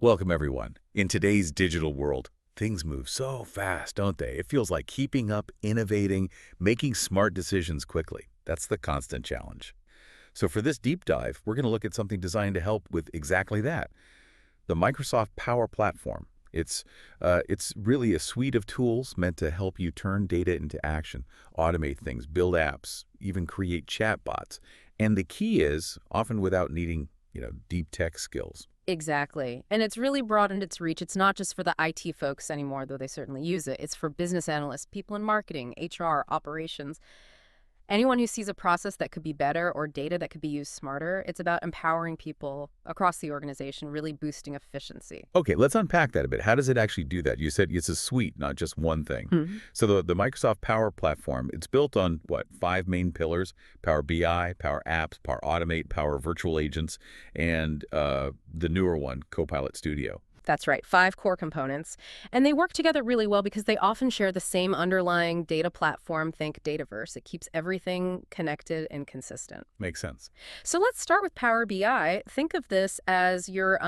Welcome, everyone. In today's digital world, things move so fast, don't they? It feels like keeping up, innovating, making smart decisions quickly. That's the constant challenge. So for this deep dive, we're going to look at something designed to help with exactly that, the Microsoft Power Platform. It's really a suite of tools meant to help you turn data into action, automate things, build apps, even create chatbots. And the key is, often without needing, deep tech skills. Exactly. And it's really broadened its reach. It's not just for the IT folks anymore, though they certainly use it. It's for business analysts, people in marketing, HR, operations. Anyone who sees a process that could be better or data that could be used smarter. It's about empowering people across the organization, really boosting efficiency. Okay, let's unpack that a bit. How does it actually do that? You said it's a suite, not just one thing. Mhm. So the Microsoft Power Platform, it's built on what, five main pillars: Power BI, Power Apps, Power Automate, Power Virtual Agents, and the newer one, Copilot Studio. That's right, 5 core components. And they work together really well because they often share the same underlying data platform. Think Dataverse. It keeps everything connected and consistent. Makes sense. So let's start with Power BI. Think of this as your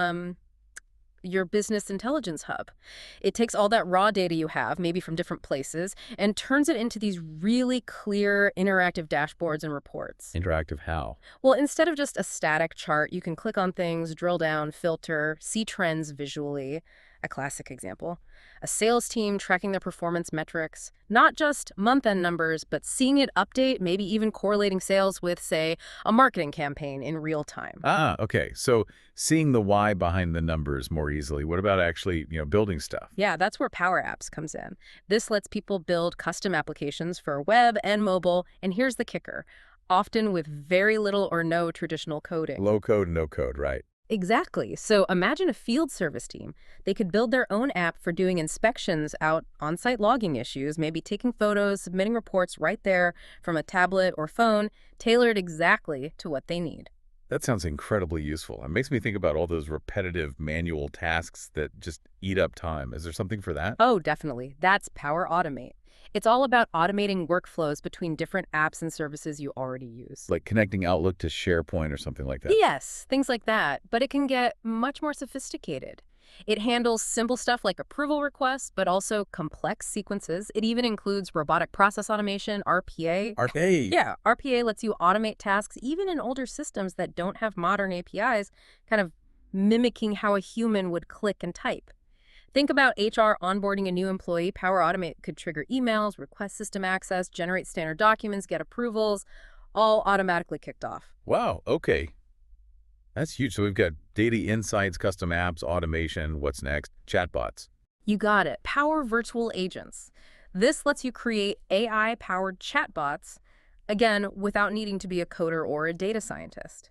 business intelligence hub. It takes all that raw data you have, maybe from different places, and turns it into these really clear interactive dashboards and reports. Interactive how? Well, instead of just a static chart, you can click on things, drill down, filter, see trends visually. A classic example. A sales team tracking their performance metrics, not just month-end numbers, but seeing it update, maybe even correlating sales with, say, a marketing campaign in real time. Ah, okay. So seeing the why behind the numbers more easily. What about actually, building stuff? Yeah, that's where Power Apps comes in. This lets people build custom applications for web and mobile, and here's the kicker, often with very little or no traditional coding. Low code, no code, right? Exactly. So imagine a field service team. They could build their own app for doing inspections out on-site logging issues, maybe taking photos, submitting reports right there from a tablet or phone, tailored exactly to what they need. That sounds incredibly useful. It makes me think about all those repetitive manual tasks that just eat up time. Is there something for that? Oh, definitely. That's Power Automate. It's all about automating workflows between different apps and services you already use. Like connecting Outlook to SharePoint or something like that? Yes, things like that, but it can get much more sophisticated. It handles simple stuff like approval requests, but also complex sequences. It even includes robotic process automation, RPA. Arcade. Yeah, RPA lets you automate tasks even in older systems that don't have modern APIs, kind of mimicking how a human would click and type. Think about HR onboarding a new employee. Power Automate could trigger emails, request system access, generate standard documents, get approvals, all automatically kicked off. Wow, okay. That's huge. So we've got data insights, custom apps, automation. What's next? Chatbots. You got it. Power Virtual Agents. This lets you create AI-powered chatbots, again, without needing to be a coder or a data scientist.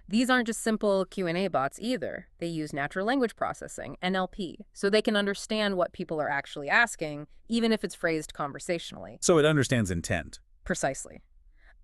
These aren't just simple Q&A bots either. They use natural language processing, NLP, so they can understand what people are actually asking, even if it's phrased conversationally. So it understands intent. Precisely.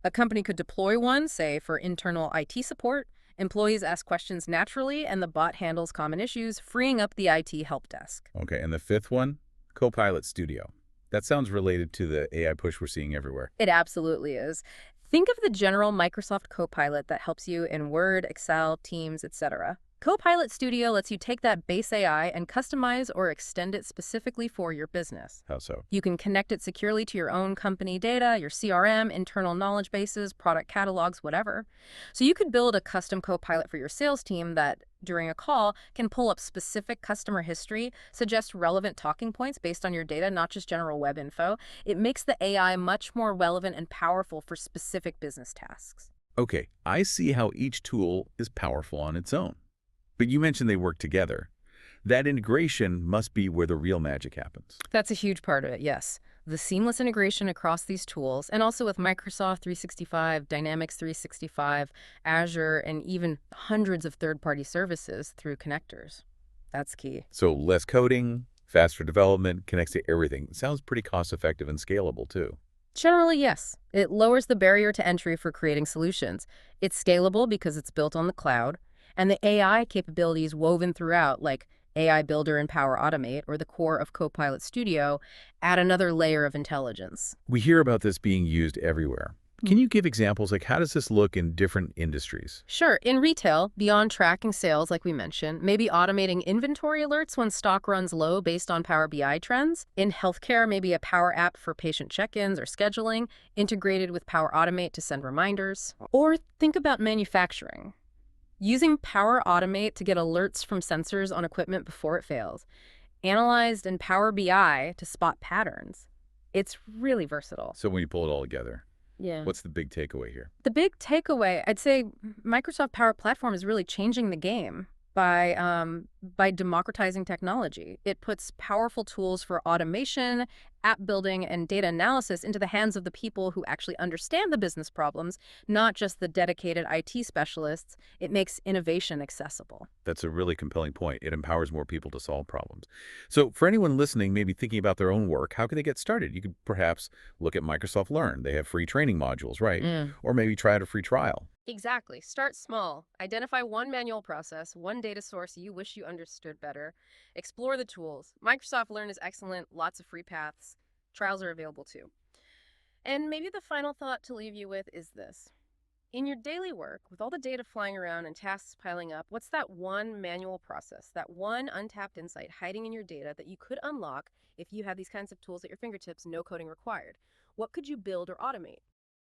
A company could deploy one, say, for internal IT support. Employees ask questions naturally, and the bot handles common issues, freeing up the IT help desk. Okay, and the fifth one? Copilot Studio. That sounds related to the AI push we're seeing everywhere. It absolutely is. Think of the general Microsoft Copilot that helps you in Word, Excel, Teams, etc. Copilot Studio lets you take that base AI and customize or extend it specifically for your business. How so? You can connect it securely to your own company data, your CRM, internal knowledge bases, product catalogs, whatever. So you could build a custom Copilot for your sales team that, during a call, can pull up specific customer history, suggest relevant talking points based on your data, not just general web info. It makes the AI much more relevant and powerful for specific business tasks. Okay, I see how each tool is powerful on its own. But you mentioned they work together. That integration must be where the real magic happens. That's a huge part of it, yes. The seamless integration across these tools, and also with Microsoft 365, Dynamics 365, Azure, and even hundreds of third-party services through connectors. That's key. So less coding, faster development, connects to everything. Sounds pretty cost-effective and scalable, too. Generally, yes. It lowers the barrier to entry for creating solutions. It's scalable because it's built on the cloud, and the AI capabilities woven throughout, like AI Builder and Power Automate, or the core of Copilot Studio, add another layer of intelligence. We hear about this being used everywhere. Can you give examples? Like, how does this look in different industries? Sure. In retail, beyond tracking sales, like we mentioned, maybe automating inventory alerts when stock runs low based on Power BI trends. In healthcare, maybe a Power App for patient check-ins or scheduling, integrated with Power Automate to send reminders. Or think about manufacturing. Using Power Automate to get alerts from sensors on equipment before it fails. Analyzed in Power BI to spot patterns. It's really versatile. So when you pull it all together, Yeah. what's the big takeaway here? The big takeaway, I'd say Microsoft Power Platform is really changing the game by democratizing technology. It puts powerful tools for automation, app building, and data analysis into the hands of the people who actually understand the business problems, not just the dedicated IT specialists. It makes innovation accessible. That's a really compelling point. It empowers more people to solve problems. So for anyone listening, maybe thinking about their own work, how can they get started? You could perhaps look at Microsoft Learn. They have free training modules, right? Or maybe try out a free trial. Exactly. Start small. Identify one manual process, one data source you wish you understood better. Explore the tools. Microsoft Learn is excellent, lots of free paths. Trials are available too. And maybe the final thought to leave you with is this. In your daily work, with all the data flying around and tasks piling up, what's that one manual process, that one untapped insight hiding in your data that you could unlock if you had these kinds of tools at your fingertips, no coding required? What could you build or automate?